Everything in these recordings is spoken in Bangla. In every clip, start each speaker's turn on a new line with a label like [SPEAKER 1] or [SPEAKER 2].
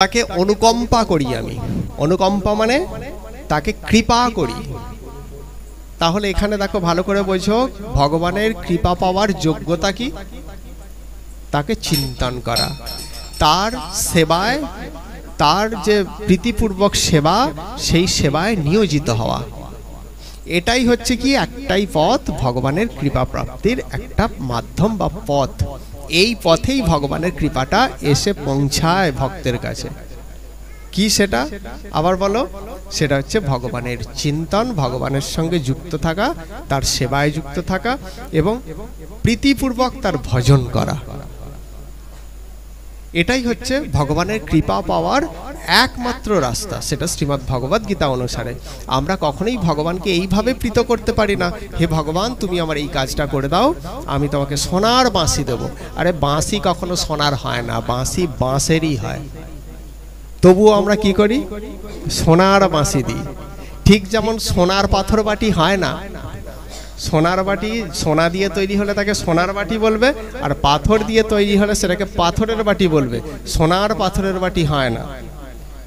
[SPEAKER 1] তাকে অনুকম্পা করি আমি। অনুকম্পা মানে তাকে কৃপা করি। তাহলে এখানে দেখো ভালো করে বোঝো, ভগবানের কৃপা পাওয়ার যোগ্যতা কি? তাকে চিন্তন করা, তার সেবায়, তার যে প্রীতিপূর্বক সেবা, সেই সেবায় নিয়োজিত হওয়া। এটাই হচ্ছে কি একটাই পথ, ভগবানের কৃপা প্রাপ্তির একটা মাধ্যম বা পথ। এই পথেই ভগবানের কৃপাটা এসে পৌঁছায় ভক্তের কাছে। কি সেটা আবার বলো? সেটা হচ্ছে ভগবানের চিন্তন, ভগবানের সঙ্গে যুক্ত থাকা, তার সেবায় যুক্ত থাকা এবং প্রীতিপূর্বক তার ভজন করা। এটাই হচ্ছে ভগবানের কৃপা পাওয়ার একমাত্র রাস্তা। সেটা শ্রীমদ্ ভগবদ গীতা অনুসারে। আমরা কখনোই ভগবানকে এইভাবে প্রীত করতে পারি না, হে ভগবান তুমি আমার এই কাজটা করে দাও, আমি তোমাকে সোনার বাঁশি দেব। আরে বাঁশি কখনো সোনার হয় না, বাঁশি বাঁশেরই হয়। তবুও আমরা কি করি? সোনার বাঁশি দিই। ঠিক যেমন সোনার পাথর বাটি হয় না, সোনার বাটি সোনা দিয়ে তৈরি হলে তাকে সোনার বাটি বলবে, আর পাথর দিয়ে তৈরি হলে সেটাকে পাথরের বাটি বলবে। সোনার পাথরের বাটি হয় না,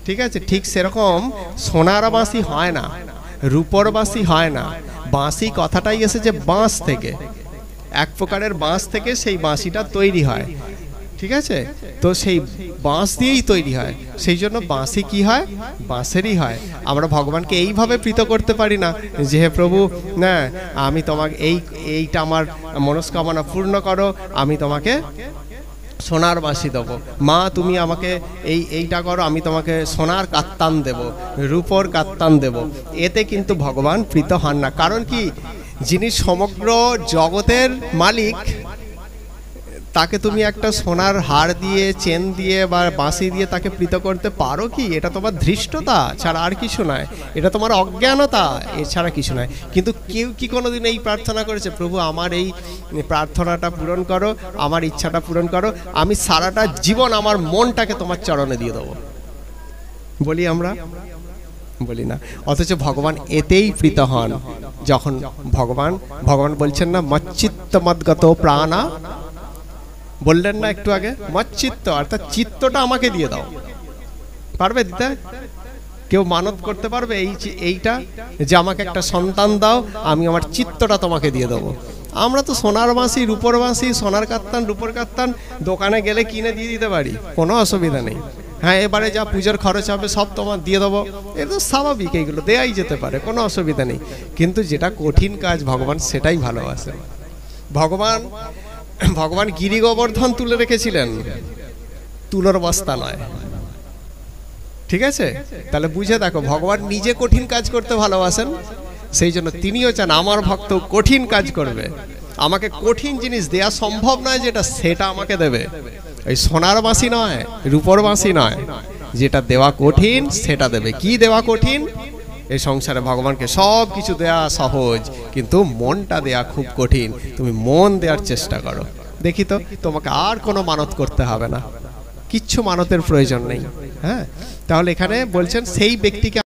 [SPEAKER 1] ঠিক আছে? ঠিক সেরকম সোনার বাঁশি হয় না, রূপর বাঁশি হয় না। বাঁশি কথাটাই এসেছে বাঁশ থেকে, এক প্রকারের বাঁশ থেকে সেই বাঁশিটা তৈরি হয়, ঠিক আছে? তো সেই বাঁশ দিয়েই তৈরি হয়, সেই জন্য বাঁশি কি হয়? বাঁশেরই হয়। আমরা ভগবানকে এইভাবে প্রীত করতে পারি না যে হে প্রভু, না আমি তোমাকে এইটা আমার মনস্কামনা পূর্ণ করো, আমি তোমাকে সোনার বাঁশি দেবো। মা তুমি আমাকে এইটা করো, আমি তোমাকে সোনার কাত্তান দেব, রূপর কাত্তান দেব। এতে কিন্তু ভগবান প্রীত হন না। কারণ কি? যিনি সমগ্র জগতের মালিক, তাকে তুমি একটা সোনার হার দিয়ে, চেন দিয়ে বা বাঁশি দিয়ে তাকে প্রীত করতে পারো কি? এটা তোমার ধৃষ্টতা ছাড়া আর কিছু নয়, এটা তোমার অজ্ঞানতা এছাড়া কিছু নয়। কিন্তু কেউ কি কোনোদিন এই প্রার্থনা করেছে, প্রভু আমার এই প্রার্থনাটা পূরণ করো, আমার ইচ্ছাটা পূরণ করো, আমি সারাটা জীবন আমার মনটাকে তোমার চরণে দিয়ে দেবো? বলি আমরা? বলি না। অথচ ভগবান এতেই প্রীত হন যখন ভগবান বলছেন না, মচ্চিত্ত মদ্গত প্রাণা, বললেন না একটু আগে, মচ্চিত্ত, অর্থাৎ চিত্তটা আমাকে দিয়ে দাও। পারবে দিতে? কেউ মানত করতে পারবে এইটা যে আমাকে একটা সন্তান দাও, আমি আমার চিত্তটা তোমাকে দিয়ে দেবো? আমরা তো সোনার বাঁশি, রূপর বাঁশি, সোনার কাত্তান, রূপর কাত্তান দোকানে গেলে কিনে দিয়ে দিতে পারি, কোনো অসুবিধা নেই। হ্যাঁ, এবারে যা পুজোর খরচ হবে সব তোমার দিয়ে দেবো, এ তো স্বাভাবিক, এইগুলো দেয়াই যেতে পারে, কোনো অসুবিধা নেই। কিন্তু যেটা কঠিন কাজ, ভগবান সেটাই ভালোবাসেন। ভগবান গিরি গোবর্ধন তুলে রেখেছিলেন, তুলোর বস্তা নয়, ঠিক আছে? তাহলে বুঝে দেখো, ভগবান নিজে কঠিন কাজ করতে ভালোবাসেন, সেই জন্য তিনিও চান আমার ভক্ত কঠিন কাজ করবে, আমাকে কঠিন জিনিস দেয়া সম্ভব নয় যেটা, সেটা আমাকে দেবে। এই সোনার বাঁশি নয়, রূপর বাঁশি নয়, যেটা দেওয়া কঠিন সেটা দেবে। কি দেওয়া কঠিন? এই সংসারে ভগবানকে সব কিছু দেয়া সহজ, কিন্তু মনটা দেয়া খুব কঠিন। তুমি মন দেওয়ার চেষ্টা করো, দেখি তো তোমাকে আর কোনো মানত করতে হবে না, কিচ্ছু মানতের প্রয়োজন নেই। হ্যাঁ, তাহলে এখানে বলছেন সেই ব্যক্তিকে